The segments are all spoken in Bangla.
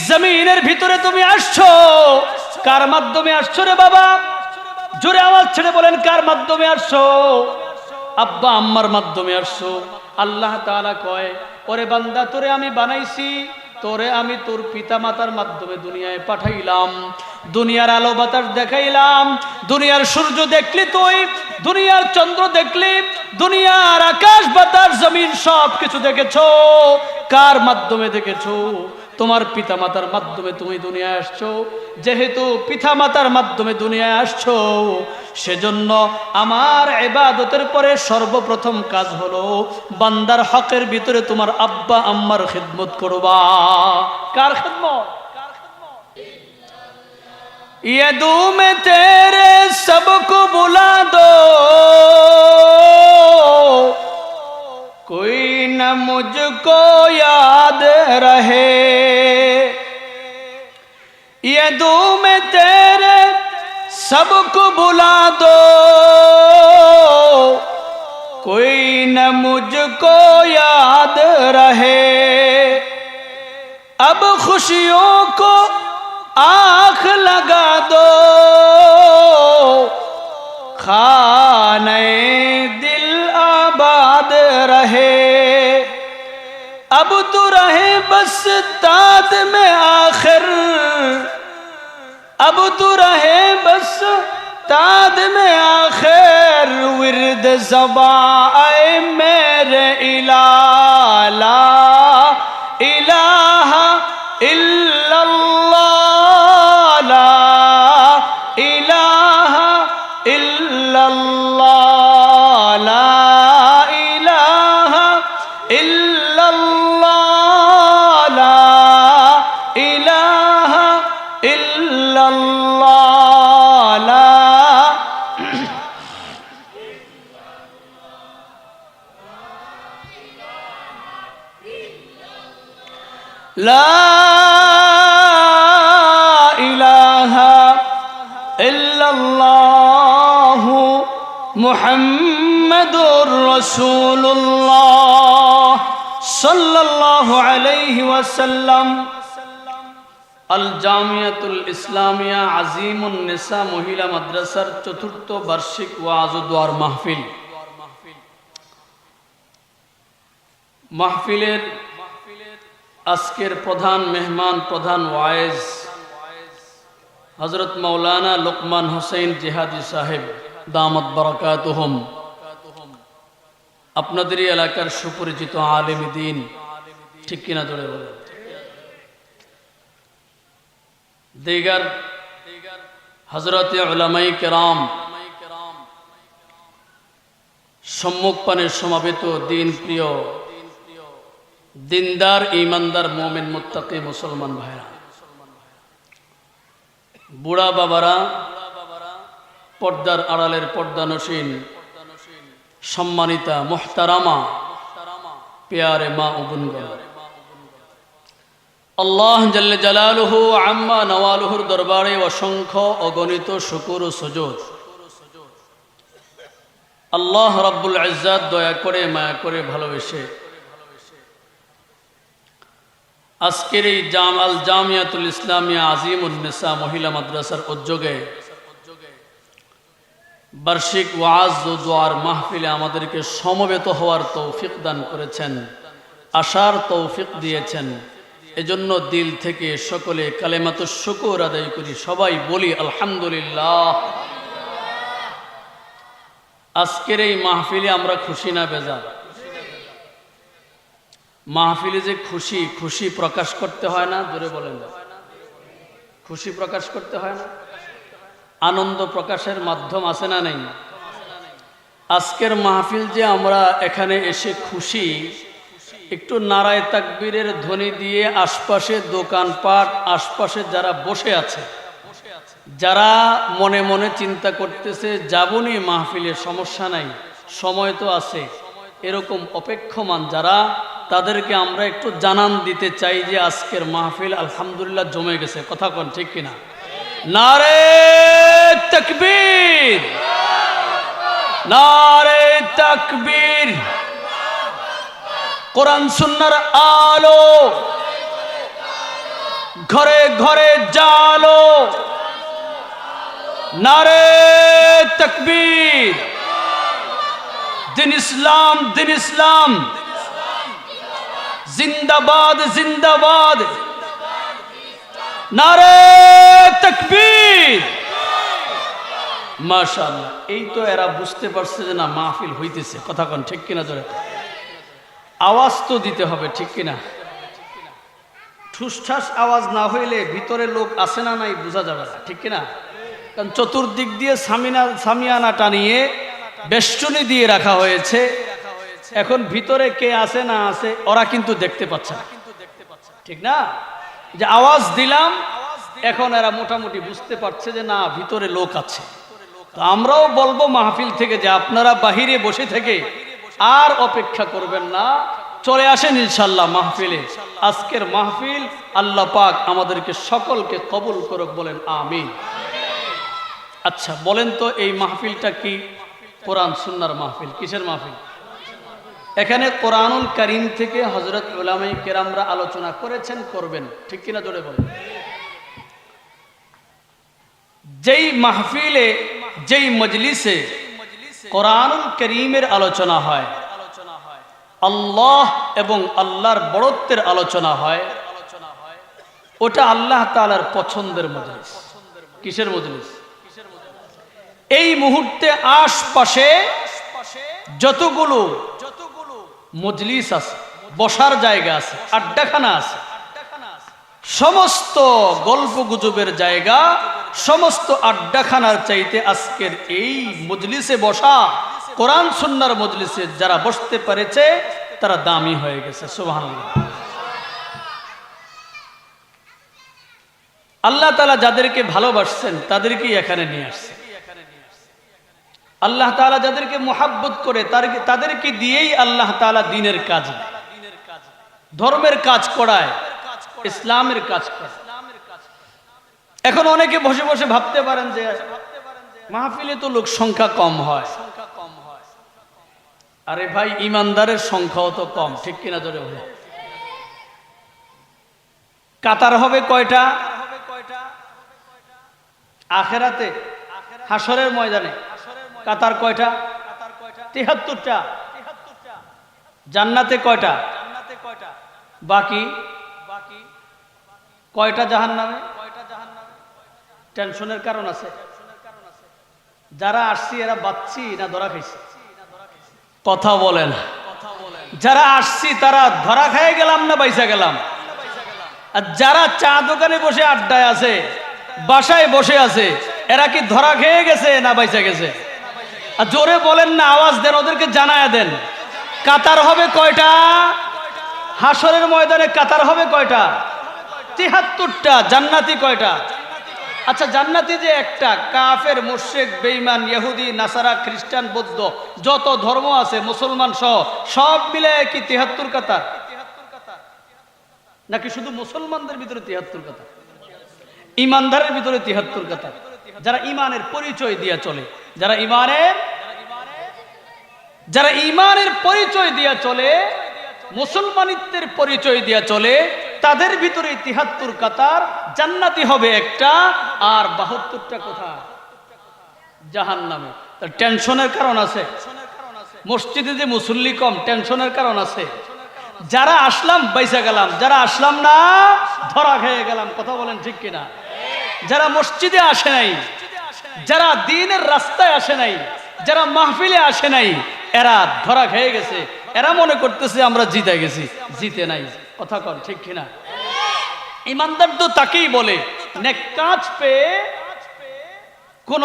জমিনের ভিতরে তুমি আসছো, কার মাধ্যমে আসছো রে বাবা? জোরে আওয়াজ ছেড়ে বলেন, কার মাধ্যমে আসছো? আব্বা আম্মার মাধ্যমে আসছো। আল্লাহ তাআলা কয়, ওরে বান্দা, তোরে আমি বানাইছি, তোরে আমি তোর পিতা মাতার মাধ্যমে দুনিয়ায় পাঠাইলাম, দুনিয়ার আলো বাতাস দেখাইলাম, দুনিয়ার সূর্য দেখলি তুই, দুনিয়ার চন্দ্র দেখলি, দুনিয়ার আকাশ বাতাস জমিন সব কিছু দেখেছো। কার মাধ্যমে দেখেছো? তোমার পিতা মাতার মাধ্যমে তুমি দুনিয়ায় আসছো। যেহেতু পিতা মাতার মাধ্যমে দুনিয়ায় আসছো, সেজন্য আমার ইবাদতের পরে সর্বপ্রথম কাজ হলো বান্দার হকের ভিতরে তোমার আব্বা আম্মার খিদমত করবা। কার খিদমত? ये दू में तेरे सबको बुला दो, कोई न मुझको याद रहे। ये दू में तेरे सबको बुला दो, कोई न मुझको याद रहे। अब खुशियों को आँख लगा दो, खाने दिल आबाद रहे। अब तो रहे बस ताद में आखिर, अब तो रहे बस ताद में आखिर। विर्द ज़बां ऐ मेरे इलाहा, ला इलाहा इल्लल्लाह, ला इलाहा इल्लल्लाह, ला इलाहा इल्लल्लाह, ला इलाहा इल्लल्लाह, ला। ला इलाहा इल्लल्लाहु मुहम्मदुर रसूलुल्लाह सल्लल्लाहु अलैहि वसल्लम। আল জামিয়াতুল ইসলামিয়া আজিমুন নিসা মহিলা মাদ্রাসার চতুর্থ বার্ষিক ওয়াজ ও দোয়ার মাহফিল। মাহফিলের আজকের প্রধান মেহমান, প্রধান ওয়াইজ হযরত মাওলানা লোকমান হোসেন জিহাদি সাহেব দামাত বারাকাতুহুম, আপনাদেরই এলাকার সুপরিচিত আলেম দ্বীন, ঠিক কিনা জোরে বলেন। দিগার হযরতে উলামায়ে কেরাম, সম্মুখপানে সমাবেত দিন প্রিয় দিনদার ইমানদার মুমিন মুত্তাকি মুসলমান ভাইরা, বুড়া বাবারা, পর্দার আড়ালের পর্দানসীন সম্মানিতা মুহতারামা প্যারে মা ও বোনগণ, আল্লাহ জাল্লে জালালুহু আম্মা নওয়ালুহুর দরবারে অসংখ্য অগণিত শুকর ও সুজুদ। আল্লাহ রাব্বুল ইজ্জাত দয়া করে মায়া করে ভালোবেসে আজকের এই আল জামিয়াতুল ইসলামিয়া আজিমুন নিসা মহিলা মাদ্রাসার উদ্যোগে বার্ষিক ওয়াজ ও দোয়ার মাহফিলে আমাদেরকে সমবেত হওয়ার তৌফিক দান করেছেন, আসার তৌফিক দিয়েছেন। এজন্য দিল থেকে সকলে কালেমাতুশ শুকর আদায় করি, সবাই বলি আলহামদুলিল্লাহ। আজকের এই মাহফিলে আমরা খুশি না বেজার? মাহফিলে যে খুশি, খুশি প্রকাশ করতে হয় না? জোরে বলেন, খুশি প্রকাশ করতে হয় না? আনন্দ প্রকাশের মাধ্যম আছে না নেই? আজকের মাহফিল যে আমরা এখানে এসে খুশি, একটু নারায়ে তাকবীরের ধ্বনি দিয়ে আশপাশে দোকানপাট, আশপাশে যারা বসে আছে, যারা মনে মনে চিন্তা করতেছে যাবনি মাহফিলে, সমস্যা নাই, সময় তো আছে, এরকম অপেক্ষমান যারা, তাদেরকে আমরা একটু জানান দিতে চাই যে আজকের মাহফিল আলহামদুলিল্লাহ জমে গেছে। কথা কোন ঠিক কিনা? নারে তাকবীর, নারে তাকবীর। কোরআন সুন্নাহর আলো, ঘরে ঘরে জালো, নারে তাকবীর, দিন ইসলাম, দিন ইসলাম, জিন্দাবাদ, জিন্দাবাদ, নারে তাকবীর। মাশাআল্লাহ, এই তো এরা বুঝতে পারছে যে না মাহফিল হইতেছে। কথা কোন ঠিক কিনা? ধরে আওয়াজ তো দিতে হবে, ঠিক কিনা? ঠুসঠাস আওয়াজ না হইলে ভিতরে লোক আসে না নাই বোঝা যাবে না, ঠিক কিনা? কারণ চতুর্দিক দিয়ে সামিয়ানা টানিয়ে বেষ্টনী দিয়ে রাখা হয়েছে। এখন ভিতরে কে আছে না আছে ওরা কিন্তু দেখতে পাচ্ছে না, ঠিক না? যে আওয়াজ দিলাম, এখন এরা মোটামুটি বুঝতে পারছে যে না ভিতরে লোক আছে। তো আমরাও বলবো মাহফিল থেকে যে আপনারা বাহিরে বসে থেকে আর অপেক্ষা করবেন না, চলে আসেন ইনশাল্লাহ মাহফিলে। আজকের মাহফিল আল্লাহ পাক আমাদেরকে সকলকে কবুল করুক, বলেন আমিন। আচ্ছা বলেন তো, এই মাহফিলটা কি? কোরআন সুন্নাহর মাহফিল। কিসের মাহফিল? এখানে কোরআনুল কারীম থেকে হযরত উলামায়ে কেরামরা আলোচনা করেছেন, করবেন, ঠিক কিনা? জোরে বলেন। যেই মাহফিলে, যেই মজলিসে কোরআনুল কারীমের আলোচনা হয়, আল্লাহ এবং আল্লাহর বড়ত্বের আলোচনা হয়, ওটা আল্লাহ তাআলার পছন্দের মজলিস। কিসের মজলিস? এই মুহূর্তে আশপাশে যতগুলো মজলিস আছে, বসার জায়গা আছে, আড্ডাখানা আছে, সমস্ত গল্প গুজবের জায়গা, সমস্ত আড্ডাখানার চাইতে আজকের এই মজলিসে বসা, কোরআন সুন্নাহর মজলিসে যারা বসতে পেরেছে তারা দামি হয়ে গেছে। সুবহানাল্লাহ। আল্লাহ তাআলা যাদেরকে ভালোবাসছেন তাদেরকেই এখানে নিয়ে আসছেন। আল্লাহ তাআলা যাদেরকে মুহাব্বত করে তাদেরকে দিয়েই আল্লাহ তাআলা দ্বীনের কাজ, ধর্মের কাজ করায়, ইসলামের কাজ করায়। এখন অনেকে বসে বসে ভাবতে পারেন যে মাহফিলে তো লোক সংখ্যা কম হয়। আরে ভাই, ইমানদারের সংখ্যাও তো কম, ঠিক কিনা? জোরে বলে। কাতার হবে কয়টা? আখেরাতে, হাসরের ময়দানে কাতার কয়টা? ৭৩টা। জান্নাতে কয়টা? বাকি কয়টা জাহান্নামে? টেনশনের কারণ আছে। যারা আসছি এরা বাচ্চি না ধরা খাইছে? কথা বলেন। যারা আসছি তারা ধরা খেয়ে গেলাম না বাইসা গেলাম? আর যারা চা দোকানে বসে আড্ডায় আছে, বাসায় বসে আছে, এরা কি ধরা খেয়ে গেছে না বাইসা গেছে? আর জোরে বলেন না, আওয়াজ দেন, ওদেরকে জানায় দেন। কাতার হবে কয়টা? হাসরের ময়দানে কাতার হবে কয়টা? ৭৩টা। জান্নাতি কয়টা? আচ্ছা, জান্নাতি যে একটা, কাফের, মুশরিক, বেঈমান, ইহুদি, নাসারা, খ্রিস্টান, বৌদ্ধ, যত ধর্ম আছে, মুসলমান সহ সব মিলে কি ৭৩ কাতার? নাকি শুধু মুসলমানদের ভিতরে ৭৩ কাতার? ইমানদারের ভিতরে ৭৩ কাতার। যারা ইমানের পরিচয় দিয়ে চলে, যারা ইমানের পরিচয় দিয়ে চলে, মুসলমানিত্বের পরিচয় দিয়ে চলে, তাদের ভিতরে ৭৩ কাতার। জান্নাতি হবে একটা, আর ৭২টা কোথায়? জাহান্নামে। টেনশনের কারণ আছে। মসজিদে যে মুসল্লি কম, টেনশনের কারণ আছে। যারা আসলাম বাইসা গেলাম, যারা আসলাম না ধরা খেয়ে গেলাম। কথা বলেন ঠিক কিনা? যারা মসজিদে আসে নাই, যারা দ্বীনের রাস্তায় আসে নাই, যারা মাহফিলে আসে নাই, এরা ধরা খেয়ে গেছে। এরা মনে করতেছে আমরা জিতে গেছি, জিতে নাই। কথা কন ঠিক কিনা? ইমানদার তো তাকেই বলে, নেক কাজ পেয়ে কোন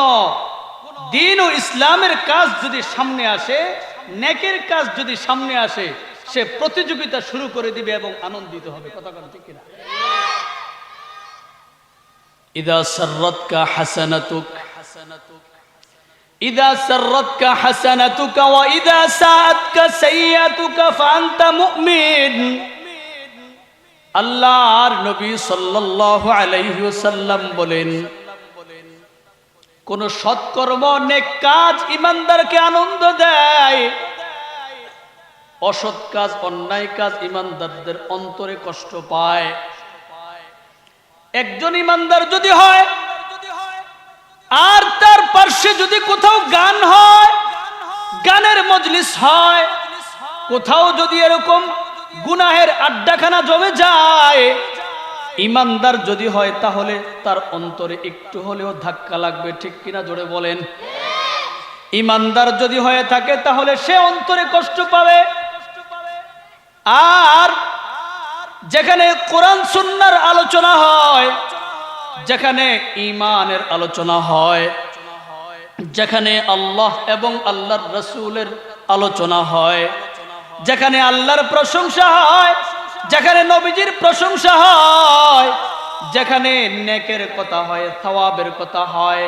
দ্বীন ও ইসলামের কাজ যদি সামনে আসে, নেকের কাজ যদি সামনে আসে, সে প্রতিযোগিতা শুরু করে দিবে এবং আনন্দিত হবে। কথা কন ঠিক কিনা? ইদা সাররাতকা হাসানাতুক, ইদা সাররাতকা হাসানাতুকা ওয়া ইদা সাআতকা সাইয়্যাতুকা ফাআনতা মুমিন। আল্লাহর নবী সাল্লাল্লাহু আলাইহি ওয়াসাল্লাম বলেন, কোন সৎকর্ম, নেক কাজ ইমানদারকে আনন্দ দেয়। অসৎ কাজ, অন্যায় কাজ ইমানদারদের অন্তরে কষ্ট পায়। একজন ইমানদার যদি হয় আর তার পার্শ্বে যদি কোথাও গান হয়, গানের মজলিস হয়, কোথাও যদি এরকম গুনাহের আড্ডাখানা জমে যায়, ইমানদার যদি হয় তাহলে তার অন্তরে একটু হলেও ধাক্কা লাগবে, ঠিক কিনা জোরে বলেন। ইমানদার যদি হয়ে থাকে তাহলে সে অন্তরে কষ্ট পাবে। আর যেখানে কোরআন সুন্নাহর আলোচনা হয়, যেখানে ঈমানের আলোচনা হয়, যেখানে আল্লাহ এবং আল্লাহর রাসূলের আলোচনা হয়, যেখানে আল্লাহর প্রশংসা হয়, যেখানে নবীজির প্রশংসা হয়, যেখানে নেকের কথা হয়, সওয়াবের কথা হয়,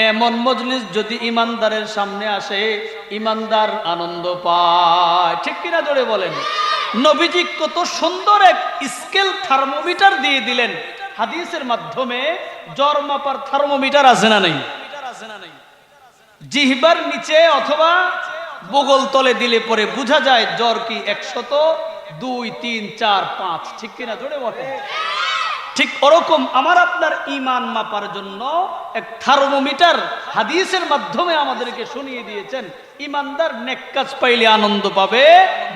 এমন মজলিস যদি ইমানদারের সামনে আসে, ইমানদার আনন্দ পায়, ঠিক কিনা জোরে বলেন। নবীজি কত সুন্দর এক স্কেল থার্মোমিটার দিয়ে দিলেন হাদিসের মাধ্যমে। জ্বর মাপার থার্মোমিটার আছে না নাই? জিহ্বার নিচে অথবা বগল তলে দিলে পরে বোঝা যায় জ্বর কি 100, 2, 3, 4, 5, ঠিক কিনা জোরে বলেন। ঠিক ওরকম আমার আপনার ঈমান মাপার জন্য এক থার্মোমিটার হাদিসের মাধ্যমে আমাদেরকে শুনিয়ে দিয়েছেন। ঈমানদার নেক কাজ পাইলে আনন্দ পাবে,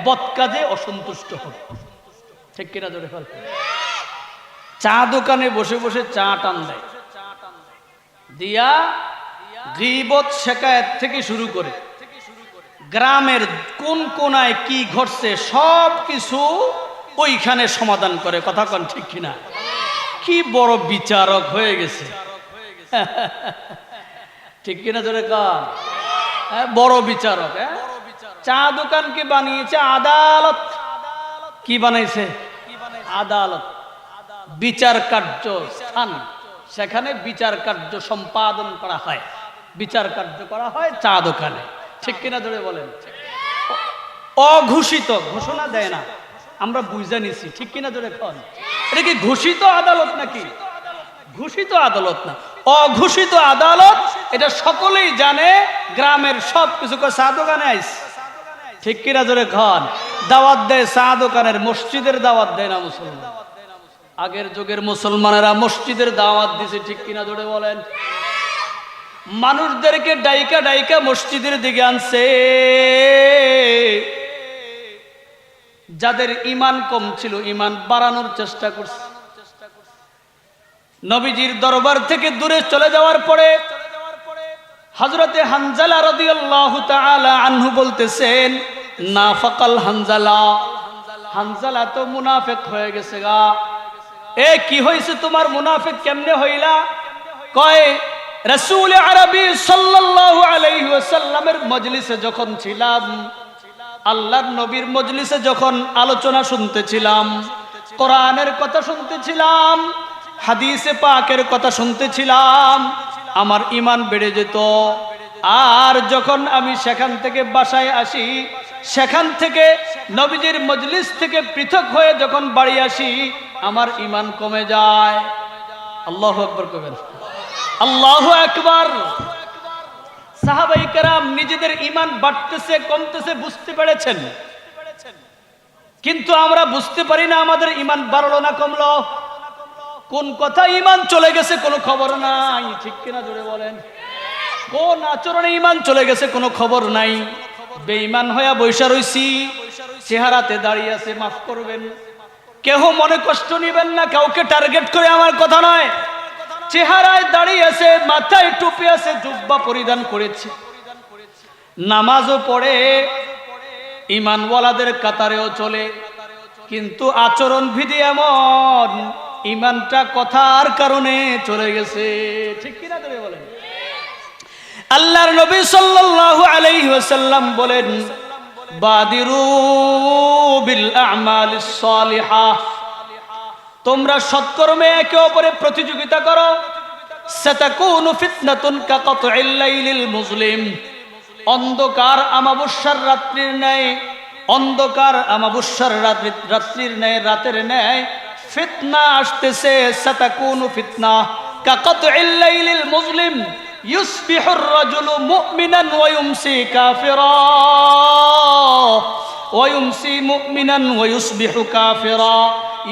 বদ কাজে অসন্তুষ্ট হবে, ঠিক কিনা জোরে বলেন। চা দোকানে বসে বসে চা টান দেয়, দিয়া গীবত শিকায়েত থেকে শুরু করে গ্রামের কোন কোনায় কি ঘটছে সব কিছু ওইখানে সমাধান করে, কথা কন ঠিক কিনা। কি বড় বিচারক হয়ে গেছে, ঠিক কিনা জোরে কন। বড় বিচারক। চা দোকান কি বানিয়েছে আদালত, কি বানাইছে আদালত, বিচার কার্য স্থান, সেখানে বিচার কার্য সম্পাদন করা হয়, বিচার কার্য করা হয় চা দোকানে, ঠিক কিনা জোরে বলেন। অঘোষিত, ঘোষণা দেয় না, আমরা বুঝে নিছি, ঠিক কিনা জোরে কন। এটা কি ঘোষিত আদালত নাকি? ঘোষিত আদালত না, অঘোষিত আদালত। এটা সকলেই জানে, গ্রামের সব কিছু চা দোকানে আইস, ঠিক কিনা জোরে কন। দাওয়াত দেয় চা দোকানের, মসজিদের দাওয়াত দেয় না মুসলমান। আগের যুগের মুসলমানেরা মসজিদের দাওয়াত দিছে, ঠিক কিনা জোরে বলেন। মানুষদেরকে ডাইকা ডাইকা মসজিদের দিকে আনছে, যাদের ঈমান কম ছিল ঈমান বাড়ানোর চেষ্টা করছে। নবীজির দরবার থেকে দূরে চলে যাওয়ার পরে হযরতে হানজালা রাদিয়াল্লাহু তাআলা আনহু বলতেছেন, নাফাকাল হানজালা, হানজালা তো মুনাফিক হয়ে গেছে গা। এ কি হইছে তোমার, মুনাফিক কেমনে হইলা? কয় রাসূল আরবি সাল্লাল্লাহু আলাইহি ওয়াসাল্লামের মজলিসে যখন ছিলাম, আল্লাহর নবীর মজলিসে যখন আলোচনা শুনতেছিলাম, কোরআনের কথা শুনতেছিলাম, হাদিসে পাকের কথা শুনতেছিলাম, আমার ঈমান বেড়ে যেত। আর যখন আমি সেখান থেকে বাসায় আসি, সেখান থেকে নবীজির মজলিস থেকে পৃথক হয়ে যখন বাড়ি আসি, আমার ঈমান কমে যায়। আল্লাহু আকবার কবেন, আল্লাহু আকবার। সাহাবায়ে কেরাম নিজেদের ঈমান বাড়তেছে কমতেছে বুঝতে পেরেছেন, কিন্তু আমরা বুঝতে পারি না আমাদের ঈমান বাড়লো না কমলো। কোন কথা ঈমান চলে গেছে কোনো খবর নাই, ঠিক কিনা জোরে বলেন। কোন আচরণে ঈমান চলে গেছে কোনো খবর নাই। বেঈমান হইয়া বৈশা রইছি, চেহারাতে দাঁড়িয়ে আছে, মাফ করবেন, কেহ মনে কষ্ট নিবেন না, কাউকে টার্গেট করে আমার কথা নয়। চেহারায় দাঁড়িয়ে আছে, মাথায় টুপি আছে, জুব্বা পরিধান করেছে, নামাজও পড়ে, ঈমানওয়ালাদের কাতারেও চলে, কিন্তু আচরণ বিধি এমন, ঈমানটা কথার কারণে চলে গেছে, ঠিক কিনা ধরে বলেন। আল্লাহর নবী সাল্লাল্লাহু আলাইহি ওয়াসাল্লাম বলেন, বাদিরু বিল আমালিস সালিহাহ, তোমরা সৎকর্মে একে অপরে প্রতিযোগিতা করো। সাতাকুনু ফিতনাতুন কাকাতইল লাইলিল মুজলিম, অন্ধকার আমাবস্যার রাত্রির ন্যায়, অন্ধকার আমাবস্যার রাত্রির ন্যায়, রাতের ন্যায় ফিতনা আসতেছে। সাতাকুনু ফিতনা কাকাতইল লাইলিল মুজলিম, ইউসবিহুর রাজুলু মুমিনান ওয়া ইউমসি কাফিরা ওয়া ইউমসি মুমিনান ওয়া ইউসবিহু কাফিরা,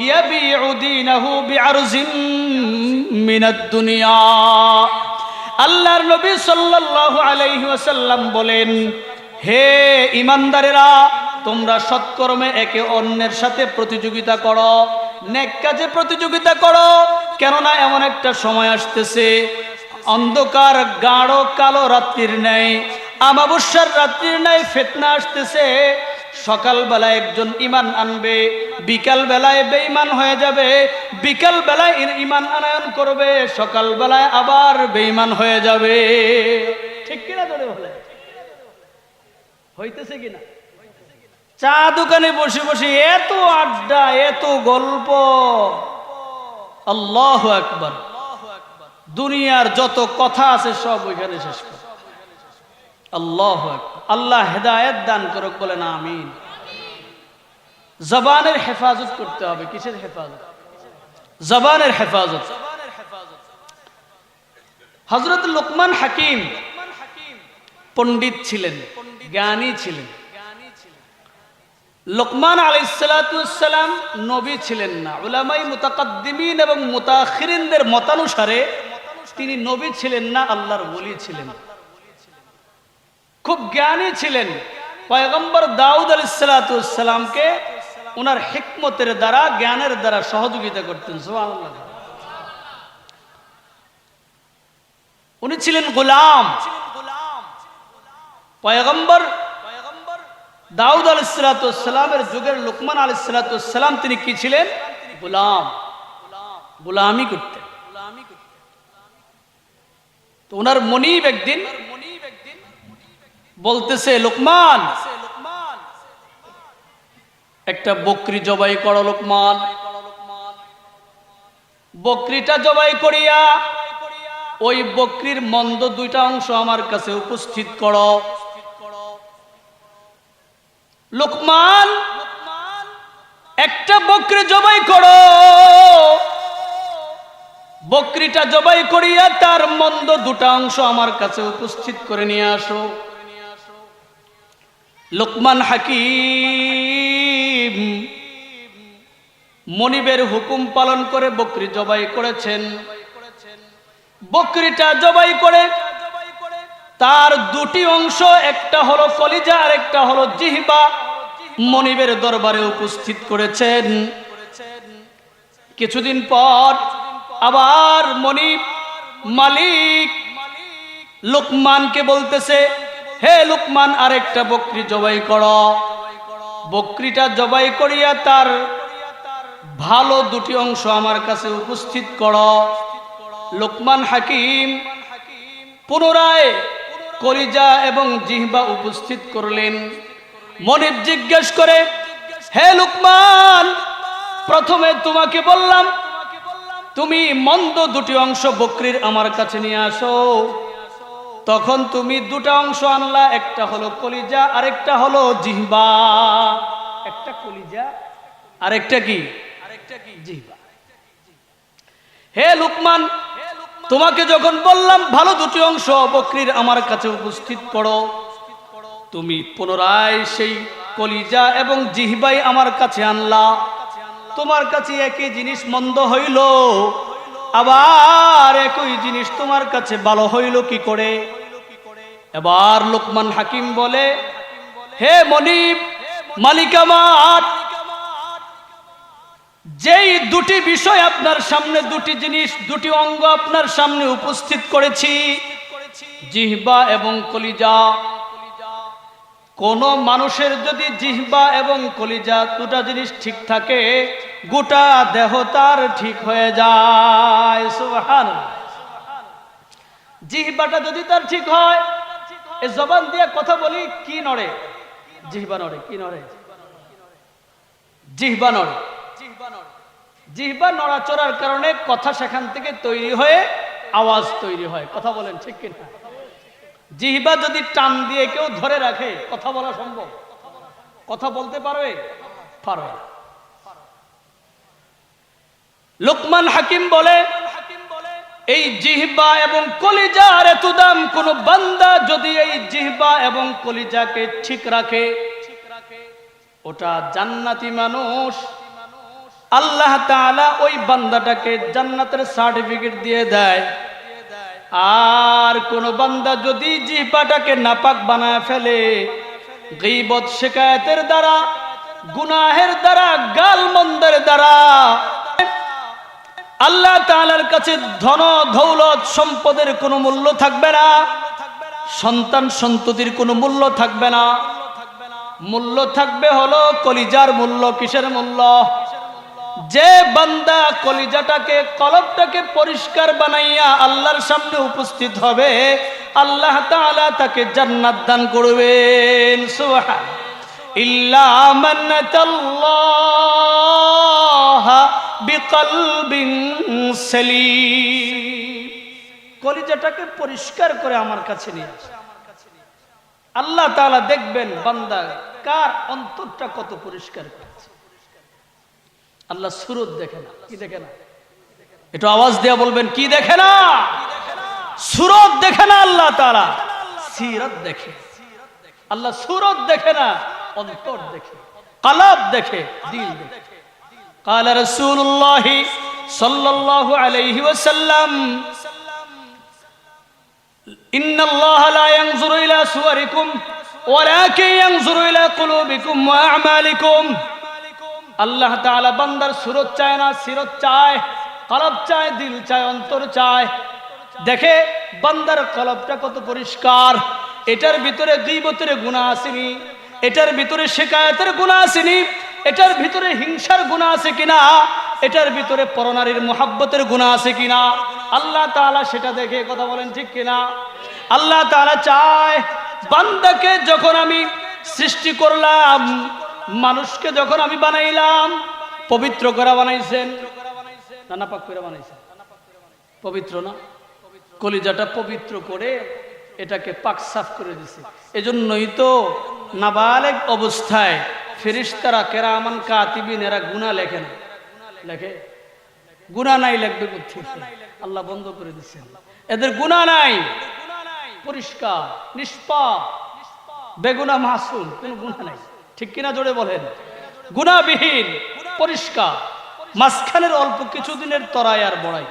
ইয়াবিউ দীনাহু বিআরজিন মিনাদ দুনিয়া। আল্লাহর নবী সাল্লাল্লাহু আলাইহি ওয়াসাল্লাম বলেন, হে ঈমানদারেরা, তোমরা সৎকর্মে একে অন্যের সাথে প্রতিযোগিতা করো, নেক কাজে প্রতিযোগিতা করো, কেননা এমন একটা সময় আসতেছে অন্ধকার গাঢ় কালো রাত্রির ন্যায়, আমাবস্যার রাত্রির ন্যায় ফিতনা আসতেছে। সকাল বেলায় একজন ঈমান আনবে, বিকাল বেলায় বেঈমান হয়ে যাবে, বিকাল বেলায় ঈমান আনয়ন করবে, সকাল বেলায় আবার বেঈমান হয়ে যাবে। ঠিক কিনা ধরে বলে হইতেছে কিনা? চা দোকানে বসে বসে এত আড্ডা, এত গল্প, আল্লাহু আকবার। দুনিয়ার যত কথা আছে সব ওইখানে শেষ করে। আল্লাহু আকবার। আল্লাহ হেদায়েত দান করুক, বলেন আমিন। জবানের হেফাজত করতে হবে। কিসের হেফাজত? জবানের হেফাজত। হযরত লোকমান হাকিম পণ্ডিত ছিলেন, জ্ঞানী ছিলেন। লোকমান আলাইহিস সালাতু ওয়াস সালাম নবী ছিলেন না। উলামাই মুতাকাদ্দিমিন এবং মুতাআখিরিনদের মতানুসারে তিনি নবী ছিলেন না, আল্লাহর ওলি ছিলেন। খুব জ্ঞানী ছিলেন। পয়গম্বর দাউদ আলাইহিস সালাতু ওয়াস সালামকে ওনার হিকমতের দ্বারা, জ্ঞানের দ্বারা সহযোগিতা করতেন। সুবহানাল্লাহ। উনি ছিলেন গোলাম। পয়গম্বর দাউদ আলাইহিস সালাতু ওয়াস সালামের যুগের লোকমান আলাইহিস সালাতু ওয়াস সালাম তিনি কি ছিলেন? গোলাম। গোলামি করতেন। তো ওনার মনিব একদিন বলতেছে, লোকমান, একটা বকরি জবাই করো লোকমান। বকরিটা জবাই করিয়া ওই বকরির মন্দ দুইটা অংশ আমার কাছে উপস্থিত করো। লোকমান, একটা বকরি জবাই করো, বকরিটা জবাই করিয়া তার মন্দ দুটা অংশ আমার কাছে উপস্থিত করে নিয়ে আসো। লোকমান হাকিম মনিবের হুকুম পালন করে বকরি জবাই করেছেন। বকরিটা জবাই করে তার দুটি অংশ, একটা হলো কলিজা আর একটা হলো জিহ্বা, মনিবের দরবারে উপস্থিত করেছেন। কিছুদিন পর আবার মনিব মালিক লোকমানকে বলতেছে, হে লোকমান, আরেকটা বকরি জবাই করো। বকরিটা জবাই করিয়া তার ভালো দুটি অংশ আমার কাছে উপস্থিত করো। লোকমান হাকিম পুনরায় কলিজা এবং জিহ্বা উপস্থিত করলেন। মনিব জিজ্ঞেস করে, হে লোকমান, প্রথমে তোমাকে বললাম তুমি মন্দ দুটি অংশ বকরির আমার কাছে নিয়ে আসো, তখন তুমি দুটা অংশ আনলা, একটা হলো কলিজা আরেকটা হলো জিহ্বা। একটা কলিজা আরেকটা কি? জিহ্বা। হে লোকমান, তোমাকে যখন বললাম ভালো দুটি অংশ বকরির আমার কাছে উপস্থিত করো, তুমি পুনরায় সেই কলিজা এবং জিহ্বাই আমার কাছে আনলা। তোমার কাছে একই জিনিস মন্দ হইল, আবার একই জিনিস তোমার কাছে ভালো হইল কি করে? এবার লোকমান হাকিম বলে, হে মনিব মালিক আমার, যেই দুটি বিষয় আপনার সামনে, দুটি জিনিস, দুটি অঙ্গ আপনার সামনে উপস্থিত করেছি, জিহ্বা এবং কলিজা, কোন মানুষের যদি জিহ্বা এবং কলিজা দুটা জিনিস ঠিক থাকে, গোটা দেহ তার ঠিক হয়ে যায়। সুবহানাল্লাহ। জিহ্বাটা যদি তার ঠিক হয়, এই জবান দিয়ে কথা বলি, কি নড়ে? জিহ্বা নড়ে। কি নড়ে? জিহ্বা নড়ে। জিহ্বা নড়াচড়ার কারণে কথা সেখান থেকে তৈরি হয়ে আওয়াজ তৈরি হয়। কথা বলেন ঠিক কিনা? জিহ্বা যদি টান দিয়ে কেউ ধরে রাখে, কথা বলা সম্ভব? কথা বলতে পারবে? পারবে না। লোকমান হাকিম বলে, এই জিহ্বা এবং কলিজার এত দাম, কোন বান্দা যদি এই জিহ্বা এবং কলিজাকে ঠিক রাখে, ওটা জান্নাতি মানুষ আল্লাহ তাআলা ওই বান্দাটাকে জান্নাতের সার্টিফিকেট দিয়ে দেয়। আর কোন বান্দা যদি জিহ্বাটাকে নাপাক বানায় ফেলে গীবত শিকায়াতের দ্বারা, গুনাহের দ্বারা, গালমন্দের দ্বারা, আল্লাহ তাআলার কাছে ধন দৌলত সম্পদের কোনো মূল্য থাকবে না, সন্তান সন্ততির কোনো মূল্য থাকবে না। মূল্য থাকবে হলো কলিজার মূল্য। কিসের মূল্য? যে বান্দা কলিজাটাকে, কলবটাকে পরিষ্কার বানাইয়া আল্লাহর সামনে উপস্থিত হবে, আল্লাহ তাআলা তাকে জান্নাত দান করবেন। সুবহান ইল্লা মান আতাল্লাহ বিকলবিন সালিম। কলিজাটাকে পরিষ্কার করে আমার কাছে নিয়ে আসে। আল্লাহ তাআলা দেখবেন বান্দা কার অন্তরটা কত পরিষ্কার করেছে। আল্লাহ সুরত দেখে না। কি দেখে না? একটু আওয়াজ দিয়ে বলবেন, কি দেখে না? সুরত দেখে না আল্লাহ তাআলা, সিরত দেখে। আল্লাহ সুরত দেখে না, অন্তর দেখে, কলব দেখে, দিল দেখে। قال رسول الله صلى الله عليه وسلم إن الله لا ينظر إلى صوركم ولكن ينظر إلى قلوبكم وأعمالكم। আল্লাহ তাআলা বান্দার সুরত চায় না, সিরত চায়, কলব চায়, দিল চায়, অন্তর চায়। দেখে বান্দার কলবটা কত পরিষ্কার, এটার ভিতরে গীবতের গুনাহ আসেনি, এটার ভিতরে শিকায়াতের গুনাহ আসেনি, এটার ভিতরে হিংসার গুনাহ আছে কিনা, এটার ভিতরে পরনারীর মুহাব্বতের গুনাহ আছে কিনা, আল্লাহ তাআলা সেটা দেখে। কথা বলেন ঠিক কিনা? আল্লাহ তাআলা চায় বান্দাকে যখন আমি সৃষ্টি করলাম, মানুষকে যখন আমি বানাইলাম, পবিত্র করে বানাইছেন না নাপাক করে বানাইছেন? পবিত্র না? কলিজাটা পবিত্র করে এটাকে পাক সাফ করে দিছে। এজন্যই তো নাবালেগ অবস্থায় ফেরেশতারা কেরামান কাতিবিন এরা গুনাহ লেখে না। লেখে? গুনাহ নাই, লিখবে কোত্থেকে? আল্লাহ বন্ধ করে দিচ্ছেন। এদের গুনাহ নাই, পরিষ্কার, নিষ্পাপ, বেগুনাহ, মাসুম, কোনো গুনাহ নাই। ঠিক কিনা জোরে বলেন? গুনাহবিহীন, পরিষ্কার। মাঝখানের অল্প কিছুদিনের তরাই আর বড়াই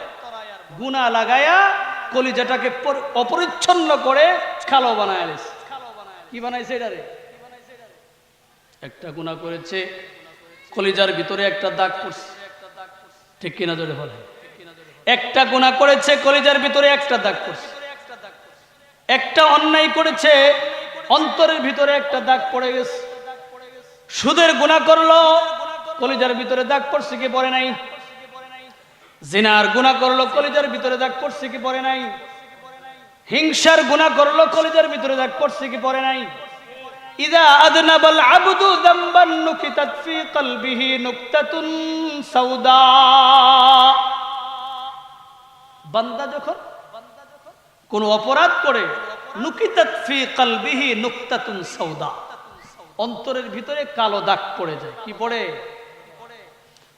গুনাহ লাগায়া কলিজাটাকে অপরিচ্ছন্ন করে কালো বানায় আনিস। কি বানাইছে এটারে? একটা গুনাহ করেছে, কলিজার ভিতরে একটা দাগ পড়ছে। ঠিক কিনা জোরে বলেন? একটা গুনাহ করেছে, কলিজার ভিতরে একটা দাগ পড়ছে। একটা অন্যায় করেছে, অন্তরের ভিতরে একটা দাগ পড়ে গেছে। সুদের গুনাহ করলো, কলিজার ভিতরে দাগ পড়ছে কি পড়ে নাই? জিনার গুনাহ করলো, কলিজার ভিতরে দাগ পড়ছে কি পড়ে নাই? হিংসার গুনাহ করলো, কলিজার ভিতরে দাগ পড়ছে কি পড়ে নাই? ইযা আযনাবাল আবদু যামবান নুকিতাত ফি কলবিহি নুকতাতুন সাউদা। বান্দা যখন কোন অপরাধ করে, নুকিতাত ফি কলবিহি নুকতাতুন সাউদা, অন্তরের ভিতরে কালো দাগ পড়ে যায়। কি পড়ে?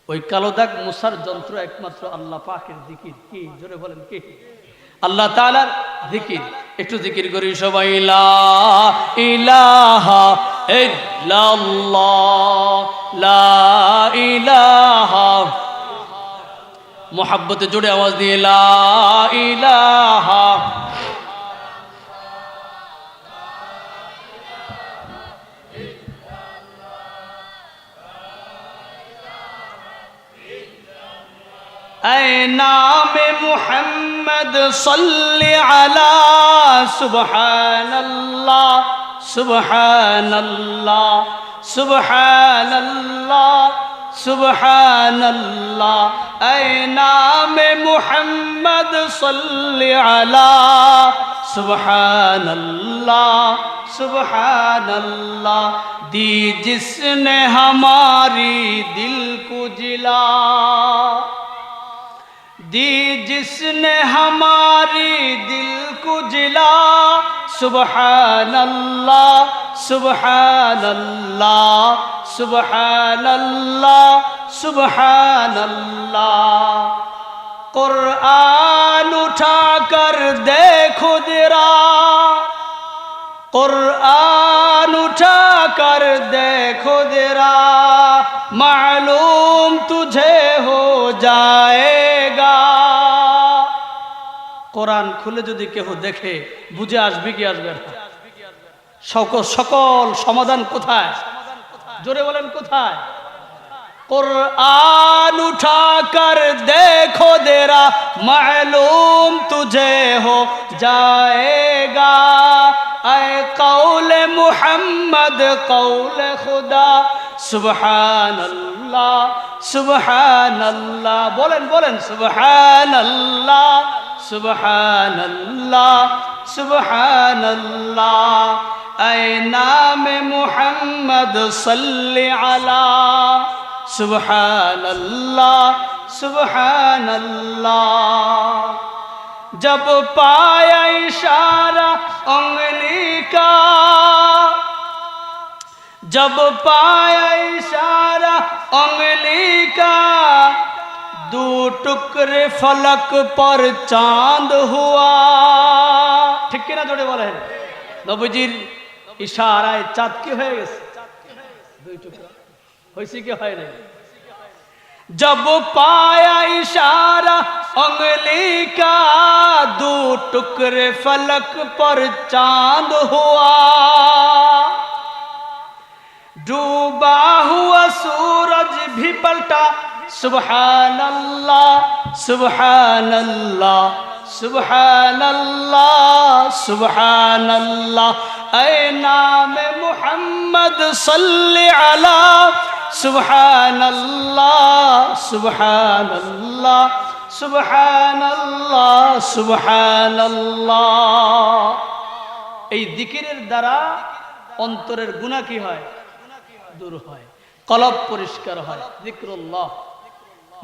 ওই কালো দাগ মুছার যন্ত্র একমাত্র আল্লাহ পাকের জিকির। কি জোরে বলেন? কি? আল্লাহ তাআলার জিকির। একটু জিকির করি সবাই, লা ইলাহা ইল্লাল্লাহ, লা ইলাহা। মুহাব্বতে জোরে আওয়াজ দিয়ে লা ইলাহা। ऐ नाम मुहम्मद सल्ली अला सुबहानल्लाह सुबहानल्लाह सुबहानल्लाह सुबहानल्लाह। ऐ नाम मुहम्मद सल्ली अला सुबहानल्लाह सुबहानल्लाह। दी जिसने हमारी दिल को जिला, दी जिसने हमारी दिल को जिला, सुबहानल्लाह सुबहानल्लाह सुबहानल्लाह सुबहानल्लाह। कुरान उठा कर देखो जरा, कुरान उठा कर देखो जरा, मालूम मालूम तुझे हो जाएगा। কোরআন খুলে যদি কেউ দেখে বুঝে আসবে কি আসবে না? সকল সমাধান কোথায়? জোরে বলেন কোথায়? कुरान उठा कर देखो तेरा मालूम तुझे हो जाएगा। ऐ कौल मुहम्मद कौल खुदा सुबहान अल्लाह सुबहान अल्लाह। बोलें बोलें सुबहान अल्लाह सुबहान अल्लाह सुबहान अल्लाह। ऐ नाम मुहम्मद सल्ली अला सुबहान अल्लाह सुबहान अल्लाह। जब पाया इशारा उंगली का, जब पाया इशारा उंगली का, दो टुकड़े फलक पर चांद हुआ। ठीक किना जोड़े बोले नबीजीर इशाराय चाँद की হয়ে গেছে দুই টুকরা হয়েছে কি হয় নাই? जब पाया इशारा उंगली का, दो टुकड़े फलक पर चांद हुआ। डूबा हुआ सूरज भी पलटा सुबहान अल्लाह सुबहान अल्लाह सुबहान अल्लाह सुबहान अल्लाह। ऐ नाम मुहम्मद सल्ली अला सुबहान अल्लाह सुबहान अल्लाह सुबहान अल्लाह सुबहान अल्लाह। এই জিকিরের দ্বারা অন্তরের গুনাহ কি হয়? দূর হয়, কলব পরিষ্কার হয়। যিকরুল্লাহ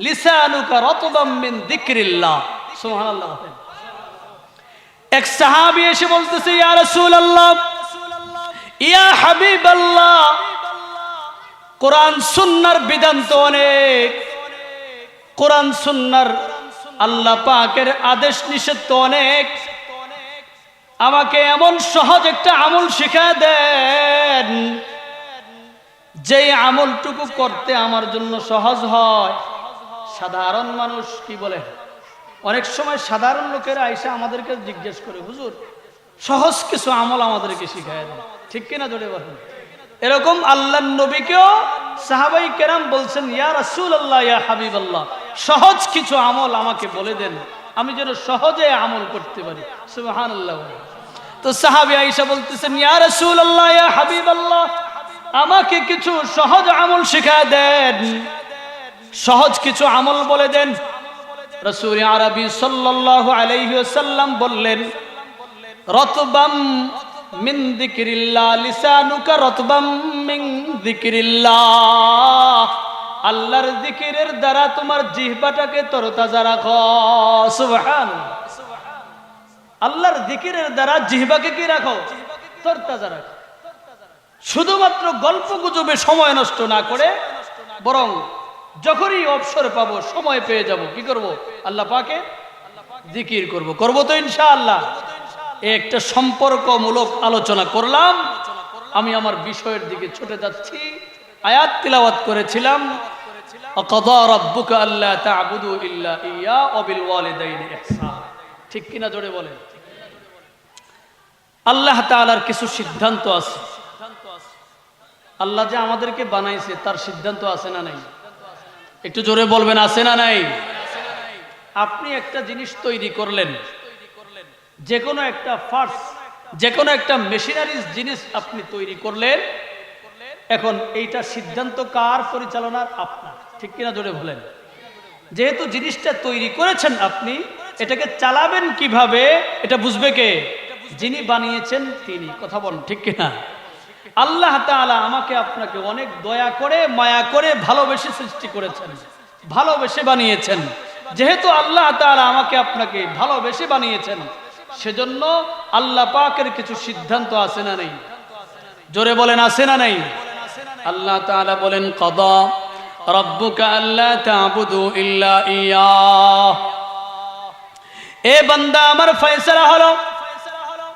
লিসানুকা রাতবাম মিন যিকরিল্লাহ। সুবহানাল্লাহ। এক সাহাবী এসে বলতেছে ইয়া রাসূলুল্লাহ ইয়া হাবিবাল্লাহ, কোরআন সুন্নাহর বিধান তো অনেক, কোরআন সুন্নাহর আল্লাহ পাকের আদেশ নিষেধ তো অনেক, আমাকে এমন সহজ একটা আমল শিখায় দেন যেই আমলটুকু করতে আমার জন্য সহজ হয়। সাধারণ মানুষ কি বলে, অনেক সময় সাধারণ লোকেরা আইসা আমাদেরকে জিজ্ঞেস করে হুজুর সহজ কিছু আমল আমাদেরকে শিখায় দেন। ঠিক কিনা জোরে বলেন? এরকম আল্লাহর নবীকেও সাহাবাই কেরাম বলছেন ইয়া রাসূলুল্লাহ ইয়া হাবিবাল্লাহ, সহজ কিছু আমল আমাকে বলে দেন আমি যেন সহজে আমল করতে পারি। সুবহানাল্লাহ। তো সাহাবী আয়েশা বলতেছেন ইয়া রাসূলুল্লাহ ইয়া হাবিবাল্লাহ, আমাকে কিছু সহজ আমল শিখায় দেন, সহজ কিছু আমল বলে দেন। রাসূল আরবি সাল্লাল্লাহু আলাইহি ওয়াসাল্লাম বললেন রাতবাম মিন যিকরিল্লাহ লিসানুকা রাতবাম মিন যিকরিল্লাহ। আল্লাহর জিকিরের দ্বারা তোমার জিহ্বাটাকে তরতাজা রাখো। সুবহানাল্লাহ। আল্লাহর জিকিরের দ্বারা জিহ্বাকে কি রাখো? তরতাজা রাখো। শুধুমাত্র গল্প গুজবে সময় নষ্ট না করে বরং যখনই অবসর পাবো সময় পেয়ে যাব কি করব? আল্লাহ পাকে জিকির করব। করব তো ইনশাআল্লাহ। একটা সম্পর্কমূলক আলোচনা করলাম, আমি আমার বিষয়ের দিকে ছুটে যাচ্ছি। আয়াত তিলাওয়াত করেছিলাম ওয়াকাদা রাব্বুকা আল্লা তা'বুদু ইল্লা ইয়্যা ওয়া বিল ওয়ালিদাইনি ইহসান। ঠিক কিনা জোরে বলেন? আল্লাহ তাআলার কিছু সিদ্ধান্ত আছে। আল্লাহ যে আমাদেরকে বানাইছে তার সিদ্ধান্ত আছে না নাই? একটু জোরে বলবেন আছে না নাই? আপনি একটা জিনিস তৈরি করলেন, যে কোনো একটা পার্টস, যে কোনো একটা মেশিনারিজ জিনিস আপনি তৈরি করলেন, এখন এইটা সিদ্ধান্ত কার পরিচালনার? আপনার। ঠিক কিনা জোরে বলেন? যেহেতু জিনিসটা তৈরি করেছেন আপনি, এটাকে চালাবেন কিভাবে এটা বুঝবে কে? যিনি বানিয়েছেন তিনি। কথা বলেন ঠিক কিনা? আল্লাহ তাআলা আমাকে আপনাকে অনেক দয়া করে মায়া করে ভালোবেসে সৃষ্টি করেছেন, ভালোবেসে বানিয়েছেন। যেহেতু আল্লাহ তাআলা আমাকে আপনাকে ভালোবেসে বানিয়েছেন, সেজন্য আল্লাহ পাকের কিছু সিদ্ধান্ত আছে না নাই? জোরে বলেন আছে না নাই? আল্লাহ তাআলা বলেন কাদা রাব্বুকা আল্লা তা'বুদু ইল্লা ইয়্যাহ। এ বান্দা আমার ফয়সালা হলো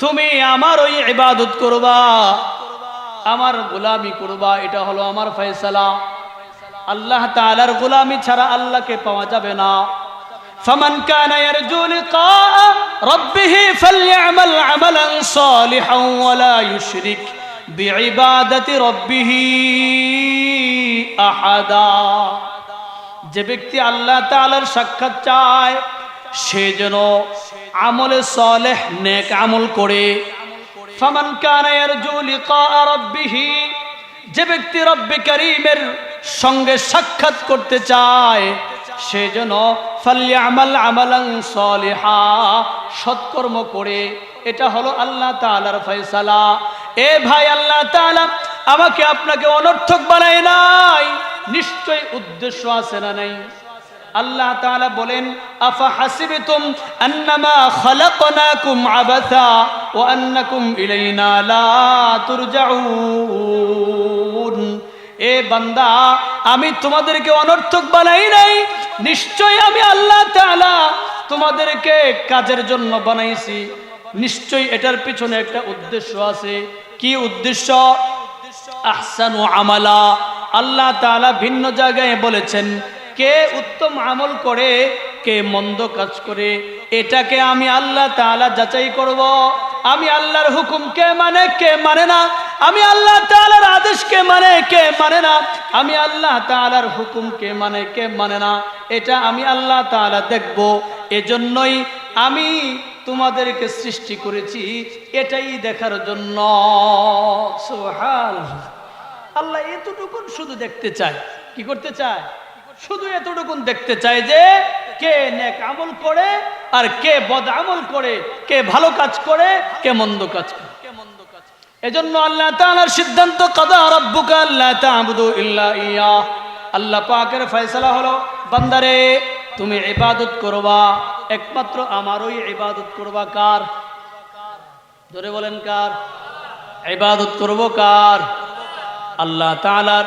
তুমি আমার ওই ইবাদত করবা, আমার গোলামি করবা, এটা হলো আমার ফয়সালা। আল্লাহ তাআলার গোলামি ছাড়া আল্লাহকে পাওয়া যাবে না। ফামান কানা ইয়ারজু লিকা রাব্বিহি ফালইআমাল আমালান সালিহান ওয়া লা ইউশরিক বিইবাদাতি রাব্বিহি আহাদা। যে ব্যক্তি আল্লাহ তাআলার সাক্ষাৎ চায় সে যেন আমলে সালেহ নেক আমল করে। ফামান কানা ইয়ারজু লিকা রাব্বিহি, যে ব্যক্তি রব্বে কারীমের সঙ্গে সাক্ষাৎ করতে চায় সে যেন ফালইআমাল আমালান সালিহা, সৎকর্ম করে। এটা হলো আল্লাহ তাআলার ফয়সালা। এ ভাই, আল্লাহ তাআলা আমাকে আপনাকে অনর্থক বানায় নাই, নিশ্চয় উদ্দেশ্য আছে না নাই? আল্লাহ তাআলা বলেন, আফা হাসিবতুম আন্নামা খালাকনাকুম আবাসা ওয়া আন্নাকুম ইলাইনা লা তুরজাউন। এ বান্দা, আমি তোমাদেরকে অনর্থক বানাই নাই, নিশ্চয় আমি আল্লাহ তাআলা তোমাদেরকে কাজের জন্য বানাইছি। নিশ্চয় এটার পিছনে একটা উদ্দেশ্য আছে। কি উদ্দেশ্য? আহসানু আমালা। আল্লাহ তাআলা ভিন্ন জায়গায় বলেছেন কে উত্তম আমল করে, কে মন্দ কাজ করে, এটাকে আমি আল্লাহ তাআলা যাচাই করব। আমি আল্লাহর হুকুম কে মানে, কে মানে না, আমি আল্লাহ তাআলার আদেশ কে মানে, কে মানে না, আমি আল্লাহ তাআলার হুকুম কে মানে, কে মানে না, এটা আমি আল্লাহ তাআলা দেখব। এজন্যই আমি তোমাদেরকে সৃষ্টি করেছি, এটাই দেখার জন্য। সুবহানাল্লাহ। আল্লাহ এতটুকুন শুধু দেখতে চায়। কি করতে চায়? শুধু এতটুকুন দেখতে চায় যে কে নেক আমল করে আর কে বদ আমল করে, কে ভালো কাজ করে, কে মন্দ কাজ করে। এজন্য আল্লাহ তাআলার সিদ্ধান্ত, কাদা রাব্বুকা আল্লা তা'বুদু ইল্লা ইয়া। আল্লাহ পাকের ফয়সালা হলো, বান্দারে তুমি ইবাদত করবা, একমাত্র আমারই ইবাদত করবা। কার? ধরে বলেন কার? ইবাদত করব কার? আল্লাহ তাআলার।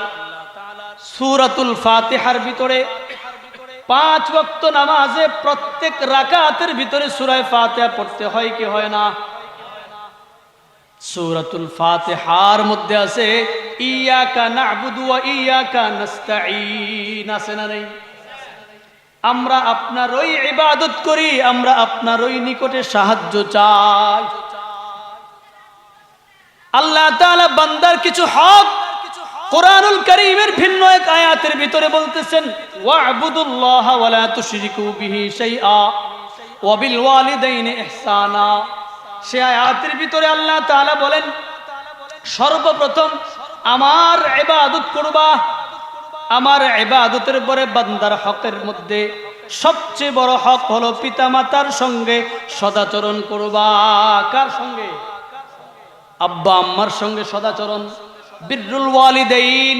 সূরাতুল ফাতিহার ভিতরে 5 ওয়াক্ত নামাজে প্রত্যেক রাকাতের ভিতরে সূরা ফাতিহা পড়তে হয় কি হয় না? সূরাতুল ফাতিহার মধ্যে আছে ইয়াকা না'বুদু ওয়া ইয়াকা নাস্তাঈন, আছে না নাই? আমরা আপনারই ইবাদত করি, আমরা আপনারই নিকটে সাহায্য চাই। আল্লাহ তাআলা বান্দার কিছু হক কুরআনুল কারীমের ভিন্ন এক আয়াতের ভিতরে বলতেছেন, ওয়া'বুদুল্লাহা ওয়া লা তুশরিকু বিহি শাইআ ওয়া বিল ওয়ালিদাইনি ইহসানা। সে আয়াতের ভিতরে আল্লাহ তাআলা বলেন, সর্বপ্রথম আমার ইবাদত করবা। আমার ইবাদতের পরে বান্দার হকের মধ্যে সবচেয়ে বড় হক হলো পিতামাতার সঙ্গে সদাচরণ করবা। কার সঙ্গে? আব্বা আম্মার সঙ্গে সদাচরণ। বিররুল ওয়ালিদাইন।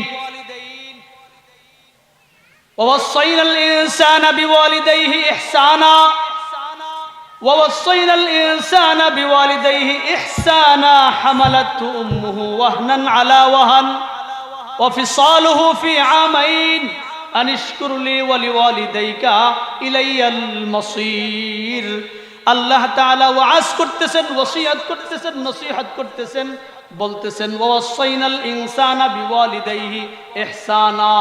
ওয়াসাইনা আল ইনসানা বিওয়ালিদাইহি ইহসানা ووصينا الإنسان بوالديه إحسانا حملته أمه وهنا على وهن وفصاله في عامين أن اشكر لي ولوالديك إلي المصير। আল্লাহ তাআলা ওয়াজ করতেছেন, ওসিয়ত করতেছেন, নসিহত করতেছেন, বলতেছেন ওয়াসাইনাল ইনসানা বিওয়ালিদাইহি ইহসানা।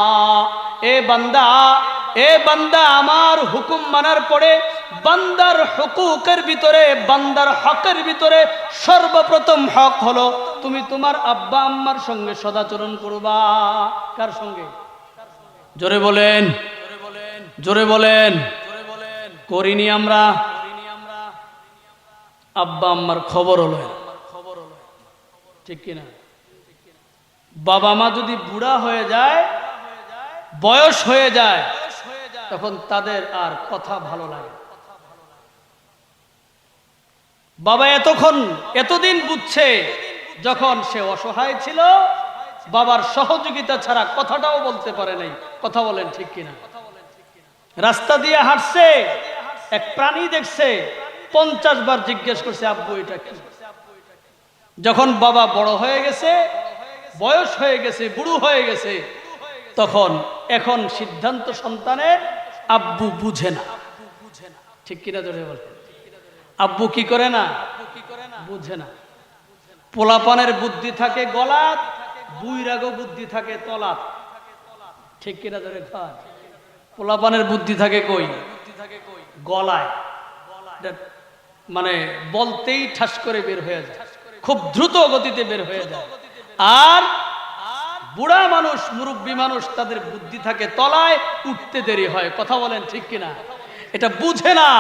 এ বান্দা, এ বান্দা, আমার হুকুম মানার পরে বান্দার হুকুকের ভিতরে, বান্দার হকের ভিতরে সর্বপ্রথম হক হলো তুমি তোমার আব্বা আম্মার সঙ্গে সদাচরণ করবা। কার সঙ্গে? জোরে বলেন, জোরে বলেন। করিনি আমরা? আব্বা আম্মার খবর হলো, ঠিক কিনা? বাবা মা যদি বুড়া হয়ে যায়, বয়স হয়ে যায়, তখন তাদের আর কথা ভালো লাগে। বাবা এতদিন বুঝছে, যখন সে অসহায় ছিল বাবার সহযোগিতা ছাড়া কথাটাও বলতে পারে নাই। কথা বলেন ঠিক কিনা? রাস্তা দিয়ে হাঁটছে, এক প্রাণী দেখছে, 50 বার জিজ্ঞেস করছে, আব্বু এটা কি? যখন বাবা বড় হয়ে গেছে, বয়স হয়ে গেছে, বুড়ো হয়ে গেছে, তখন এখন সিদ্ধান্ত সন্তানের, আব্বু বুঝে না। ঠিক কিনা? ধরে বলে আব্বু কি করে না? বুঝে না। পোলাপানের বুদ্ধি থাকে গলাত, বুইরাগো বুদ্ধি থাকে তলাত। ঠিক কিনা ধরে খান? পোলাপানের বুদ্ধি থাকে কই? গলায়। মানে বলতেই ঠাস করে বের হয়ে যায়, খুব দ্রুত গতিতে বের হয়ে যায়। আর বুড়া মানুষ, মুরব্বী মানুষ, তাদের বুদ্ধি থাকে তলায়, উঠতে দেরি হয়। কথা বলেন ঠিক কিনা? এটা বুঝে না।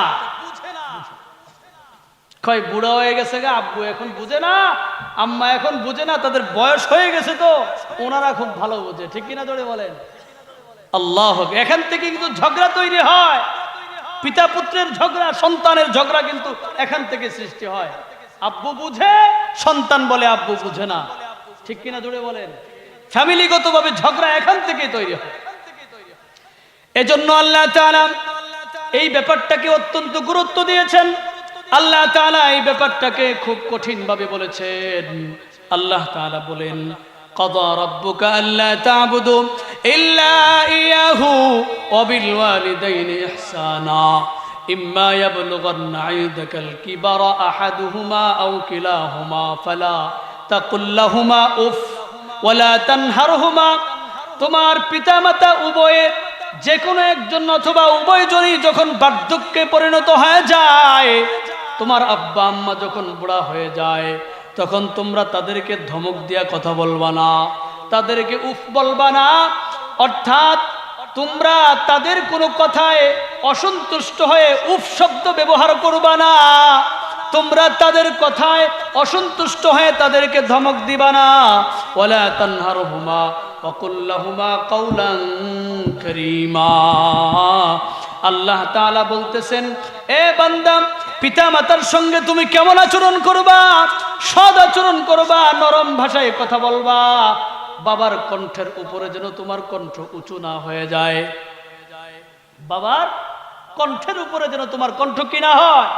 কয় বুড়া হয়ে গেছে গা আব্বু, এখন বুঝে না, আম্মা এখন বুঝে না, তাদের বয়স হয়ে গেছে তো ওনারা খুব ভালো বোঝে। ঠিক কিনা জোরে বলেন? আল্লাহ। এখান থেকে কিন্তু ঝগড়া তৈরি হয়, পিতা পুত্রের ঝগড়া, সন্তানের ঝগড়া কিন্তু এখান থেকে সৃষ্টি হয়। আব্বু বুঝে, সন্তান বলে আব্বু বুঝে না। ঠিক কিনা জোরে বলেন? ফ্যামিলিগতভাবে ঝগড়া এখান থেকে তৈরি হয়। এজন্য আল্লাহ তাআলা এই ব্যাপারটাকে অত্যন্ত গুরুত্ব দিয়েছেন। আল্লাহ তাআলা এই ব্যাপারটাকে খুব কঠিন ভাবে বলেছেন। আল্লাহ তাআলা বলেন, قضى ربك ألا تعبدوا إلا إياه وبالوالدين إحسانا إما يبلغن عندك الكبر أحدهما أو كلاهما فلا تقل لهما أف ولا تنهرهما। তোমার পিতামাতা উভয়ে যে কোনো একজন অথবা উভয়জনই যখন বার্ধক্যে পরিণত হয়ে যায়, তোমার আব্বা আম্মা যখন বুড়া হয়ে যায়, তখন তোমরা তাদেরকে ধমক দিয়া কথা বলবা না, তাদেরকে উফ বলবা না। অর্থাৎ তোমরা তাদের কোনো কথায় অসন্তুষ্ট হয়ে উফ শব্দ ব্যবহার করবা না, তোমরা তাদের কথায় অসন্তুষ্ট হয়ে তাদেরকে ধমক দিবা না। ওয়ালা তানহারহুমা ওয়া কুল লাহুমা কাওলান কারীমা। আল্লাহ তাআলা বলতেছেন, এ বান্দা, পিতা মাতার সঙ্গে তুমি কেমন আচরণ করবা? সদ আচরণ করবা, নরম ভাষায় কথা বলবা। বাবার কণ্ঠের উপরে যেন তোমার কণ্ঠ উঁচু না হয়ে যায়। বাবার কণ্ঠের উপরে যেন তোমার কণ্ঠ কি না হয়?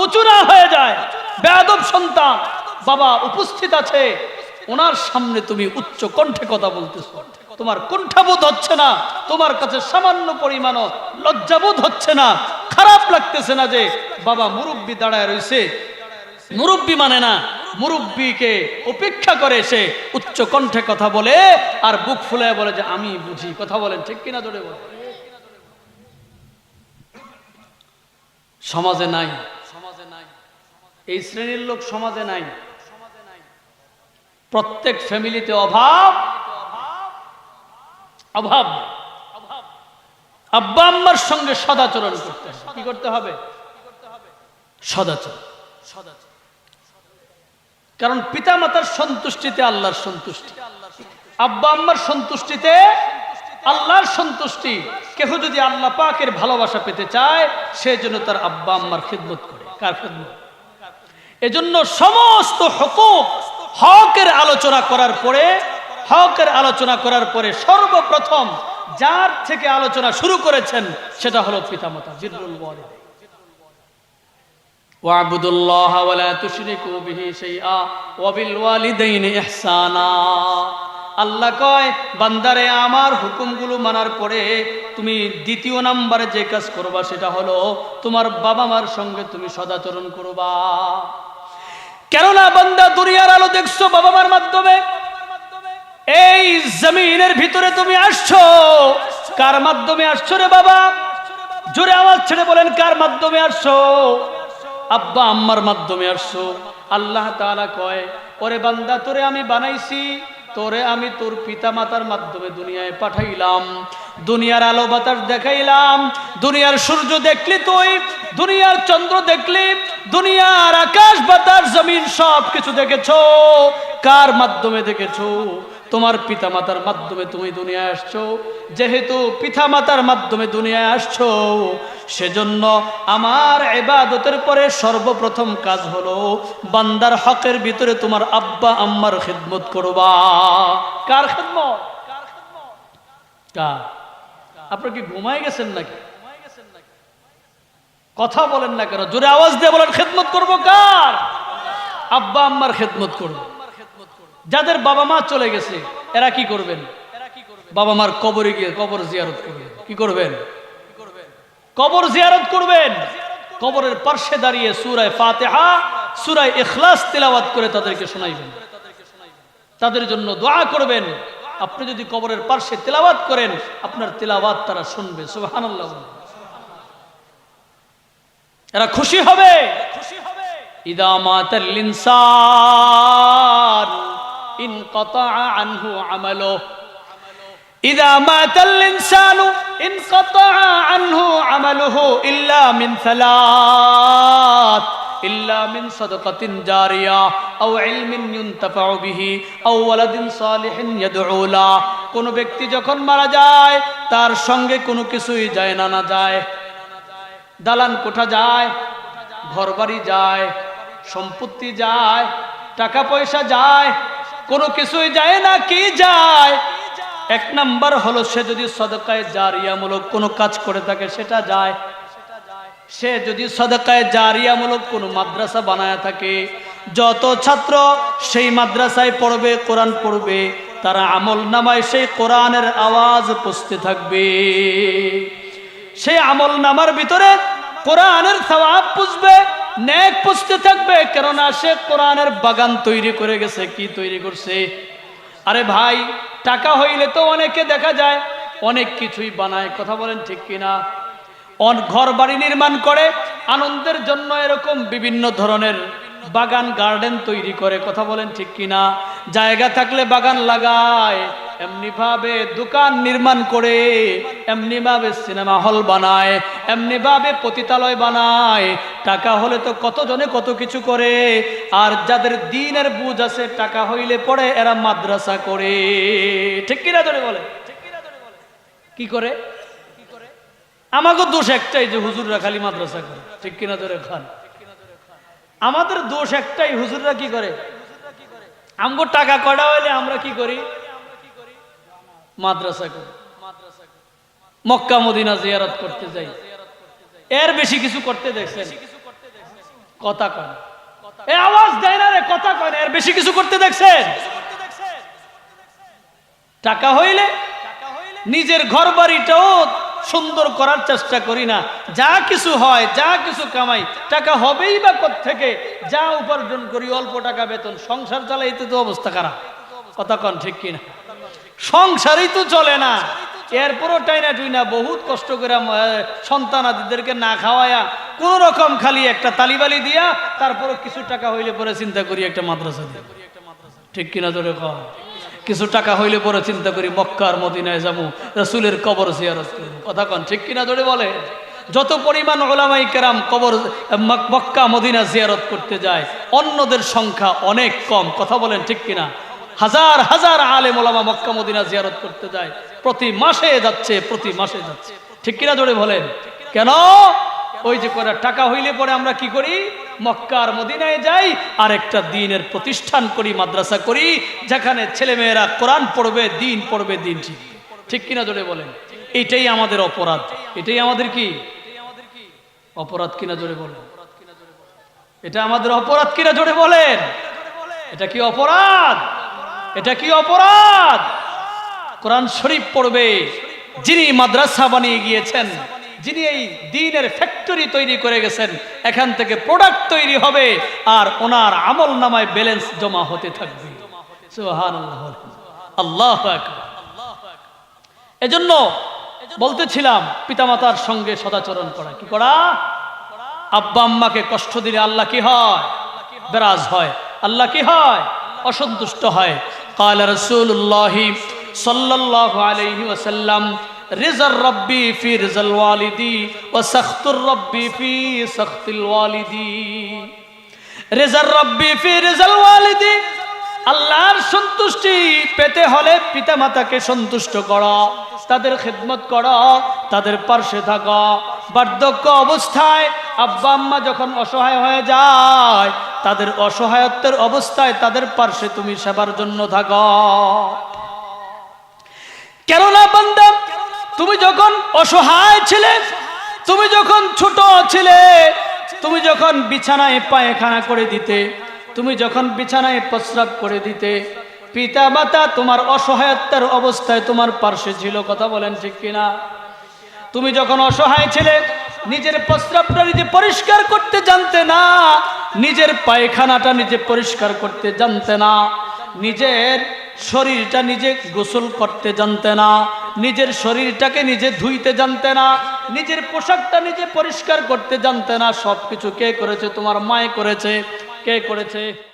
উঁচু না হয়ে যায়। বেয়াদব সন্তান, বাবা উপস্থিত আছে, ওনার সামনে তুমি উচ্চ কণ্ঠে কথা বলতেছো, তোমার কণ্ঠাবোধ হচ্ছে না, তোমার কাছে সামান্য পরিমাণও লজ্জাবোধ হচ্ছে না, খারাপ লাগতেছে না যে বাবা মুরব্বি দাঁড়ায় রয়েছে, মুরব্বি মানে না, মুরব্বিকে উপেক্ষা করে সে উচ্চ কণ্ঠে কথা বলে আর বুক ফুলায় বলে যে আমি বুঝি। কথা বলেন ঠিক কিনা জোরে বলেন? সমাজে নাই, এই শ্রেণীর লোক সমাজে নাই। প্রত্যেক ফ্যামিলিতে অভাব অভাব। আব্বা আম্মার সঙ্গে সদাচরণ করতে হবে। কি করতে হবে? সদাচরণ। কারণ পিতা মাতার সন্তুষ্টিতে আল্লাহর সন্তুষ্টি, আব্বা আম্মার সন্তুষ্টিতে আল্লাহর সন্তুষ্টি। কেহ যদি আল্লাহ পাকের ভালোবাসা পেতে চায়, সে জন্য তার আব্বা আম্মার খিদমত করে। কার খিদমত? এজন্য সমস্ত হুকুক, হকের আলোচনা করার পরে সর্বপ্রথম যার থেকে আলোচনা শুরু করেছেন সেটা হলো পিতামাতা। বিররুল ওয়ালিদাইন। ওয়া'বুদুল্লাহা ওয়া লা তুশরিকু বিহি শাইআ ওয়া বিল ওয়ালিদাইনি ইহসানা। আল্লাহ কয়, বান্দারে আমার হুকুমগুলো মানার পরে তুমি দ্বিতীয় নম্বরে যে কাজ করবা সেটা হলো তোমার বাবা মার সঙ্গে তুমি সদাচরণ করবা। কেননা বান্দা দুনিয়ার আলো দেখছো বাবা মার মাধ্যমে। এই জমিনের ভিতরে তুমি আসছো, কার মাধ্যমে আসছো রে বাবা? জোরে আওয়াজ ছেড়ে বলেন, কার মাধ্যমে আসছো? আব্বা আম্মার মাধ্যমে আসছো। আল্লাহ তাআলা কয়, ওরে বান্দা, তোরে আমি বানাইছি, তোরে আমি তোর পিতা মাতার মাধ্যমে দুনিয়ায় পাঠাইলাম, দুনিয়ার আলো বাতাস দেখাইলাম, দুনিয়ার সূর্য দেখলি তুই, দুনিয়ার চন্দ্র দেখলি, দুনিয়ার আকাশ বাতাস জমিন সব কিছু দেখেছো। কার মাধ্যমে দেখেছো? তোমার পিতা মাতার মাধ্যমে তুমি দুনিয়ায় আসছো। যেহেতু পিতা মাতার মাধ্যমে দুনিয়ায় আসছো, সেজন্য আমার ইবাদতের পরে সর্বপ্রথম কাজ হলো বান্দার হকের ভিতরে তোমার আব্বা আম্মার খিদমত করবা। কার খিদমত? কার? আপনারা কি ঘুমায় গেছেন নাকি? কথা বলেন না কেন? জোরে আওয়াজ দিয়ে বলেন, খিদমত করবো কার? আব্বা আম্মার খিদমত করবো। যাদের বাবা মা চলে গেছে এরা কি করবেন? বাবা মার কবরে গিয়ে কবর জিয়ারত করবেন। কি করবেন? কবর জিয়ারত করবেন। কবরের পাশে দাঁড়িয়ে সূরা ফাতিহা, সূরা ইখলাস তিলাওয়াত করে তাদেরকে শোনাইবেন, তাদের জন্য দোয়া করবেন। আপনি যদি কবরের পাশে তেলাওয়াত করেন আপনার তেলাওয়াত তারা শুনবে। সুবহানাল্লাহ। এরা খুশি হবে। ইদা মাতাল ইনসান ইনকাতা আনহু আমালুহু ইদা মাতাল ইনসানু ইনকাতা আনহু আমালুহু ইল্লা মিন সালাত ইল্লা মিন সাদাকাতিন জারিয়া আও ইলমিন ইউনতাফাউ বিহি আও ওয়ালাদিন সালিহিন ইয়াদউ লা। কোন ব্যক্তি যখন মারা যায় তার সঙ্গে কোনো কিছুই যায় না যায়। দালান কোঠা যায়, ঘরবাড়ি যায়, সম্পত্তি যায়, টাকা পয়সা যায়, কোনো কিছুই যায় না। কি যায়? এক নাম্বার হলো সে যদি সদকায়ে জারিয়ামূলক কোনো কাজ করে থাকে সেটা যায়। সে যদি সদকায়ে জারিয়ামূলক কোনো মাদ্রাসা বানায় থাকে, যত ছাত্র সেই মাদ্রাসায় পড়বে, কোরআন পড়বে, তারা আমল নামায় সেই কোরআনের আওয়াজ পৌঁছতে থাকবে। সেই আমল নামার ভিতরে কোরআনের সওয়াব পুষবে, নেক পুষতে থাকবে, কেননা সে কোরআনের বাগান তৈরি করে গেছে। কি তৈরি করছে? আরে ভাই, টাকা হইলে তো অনেকে দেখা যায় অনেক কিছুই বানায়। কথা বলেন ঠিক কিনা? ঘর বাড়ি নির্মাণ করে আনন্দের জন্য এরকম বিভিন্ন ধরনের বাগান গার্ডেন তৈরি করে। কথা বলেন ঠিক কিনা? জায়গা থাকলে বাগান লাগায়, এমনি ভাবে দোকান নির্মাণ করে, এমনি ভাবে সিনেমা হল বানায়, এমনি ভাবে পতিতালয় বানায়। টাকা হলে তো কতজনে কত কিছু করে। আর যাদের দ্বীনের বুঝ আছে, টাকা হইলে পড়ে এরা মাদ্রাসা করে। ঠিক কিনা ধরে বলে? কি করে? আমাকে দোষ একটাই যে হুজুররা খালি মাদ্রাসা করে। ঠিক কিনা ধরে খান? আমাদের দোষ একটাই, হুজুররা কি করে? আমগো টাকা কয়টা হইলে আমরা কি করি? মাদ্রাসা করি, মক্কা মদিনা জিয়ারত করতে যাই। এর বেশি কিছু করতে দেখছেন? কথা কয়, এ আওয়াজ দেয় না রে, কথা কয় না, এর বেশি কিছু করতে দেখছেন? টাকা হইলে নিজের ঘর বাড়িটাও সুন্দর করার চেষ্টা করি না। যা কিছু হয়, যা কিছু কামাই, টাকা হবেই বা কোত্থেকে? যা উপার্জন করি অল্প টাকা বেতন, সংসার চালাইতে তো অবস্থা খারাপ। কথা কন ঠিক কিনা? সংসারই তো চলে না, এরপরও টাইনা টুইনা বহুত কষ্ট করে সন্তানাদিদেরকে না খাওয়ায়া কোন রকম খালি একটা তালিবালি দিয়া তারপরও কিছু টাকা হইলে পরে চিন্তা করি একটা মাদ্রাসা দিয়ে। ঠিক কিনা ধরে কন? কিছু টাকা হইলে পরে চিন্তা করি মক্কার মদিনায় যাবো, রাসূলের কবর জিয়ারত করব। কথা কন ঠিক কিনা ধরে বলে? যত পরিমাণ উলামায়ে কেরাম কবর মক্কা মদিনা জিয়ারত করতে যায়, অন্যদের সংখ্যা অনেক কম। কথা বলেন ঠিক কিনা? হাজার হাজার আলেম ওলামা মক্কা মদিনা জিয়ারত করতে যায়, প্রতি মাসে যাচ্ছে, প্রতি মাসে যাচ্ছে। ঠিক কিনা ধরে বলেন? কেন? ওই যে করে টাকা হইলে পরে আমরা কি করি? মক্কার মদিনায় যাই, আর একটা দ্বীনের প্রতিষ্ঠান করি, মাদ্রাসা করি, যেখানে ছেলেমেয়েরা কোরআন পড়বে, দ্বীন পড়বে, দ্বীন শিখবে। ঠিক কিনা ধরে বলেন? এটাই আমাদের অপরাধ। এটাই আমাদের কি অপরাধ কিনা জোরে বলেন? এটা আমাদের অপরাধ কিনা জোরে বলেন? এটা কি অপরাধ? এটা কি অপরাধ? কোরআন শরীফ পড়বে যিনি মাদ্রাসা বানিয়ে গিয়েছেন, যিনি এই দ্বীনের ফ্যাক্টরি তৈরি করে গেছেন, এখান থেকে প্রোডাক্ট তৈরি হবে আর ওনার আমল নামায় ব্যালেন্স জমা হতে থাকবে। সুবহানাল্লাহ, আল্লাহু আকবার। এজন্য বলতেছিলাম পিতামাতার সঙ্গে সদাচরণ করা। কি করা? আব্বা আম্মাকে কষ্ট দিলে আল্লাহ কি হয়? বেরাজ হয়। আল্লাহ কি হয়? অসন্তুষ্ট হয়। قال رسول الله صلى الله عليه وسلم رضا الرب في رضا الوالد وسخط الرب في سخط الوالد। رضا الرب في رضا الوالد, আল্লাহর সন্তুষ্টি পেতে হলে পিতামাতাকে সন্তুষ্ট করো, তাদের খেদমত করো, তাদের পাশে থাকো। বার্ধক্য অবস্থায় আব্বা আম্মা যখন অসহায় হয়ে যায়, তাদের অসহায়ত্বের অবস্থায় তাদের পাশে তুমি সেবার জন্য থাকো। কেননা বান্দা, তুমি যখন অসহায় ছিলে, তুমি যখন ছোট ছিলে, তুমি যখন বিছানায় পায়খানা করে দিতে, তুমি যখন বিছানায় প্রস্রাব করে দিতে, পিতা মাতা তোমার অসহায়ত্বের অবস্থায় তোমার পাশে ছিল। কথা বলেন ঠিক কিনা? তুমি যখন অসহায় ছিলে, নিজের প্রস্রাবটা নিজে পরিষ্কার করতে জানতে না, নিজের পায়খানাটা নিজে পরিষ্কার করতে জানতে না, নিজের শরীরটা নিজে গোসল করতে জানতে না, নিজের শরীরটাকে নিজে ধুইতে জানতে না, নিজের পোশাকটা নিজে পরিষ্কার করতে জানতে না। সবকিছু কে করেছে? তোমার মায়ে করেছে। কে করেছে?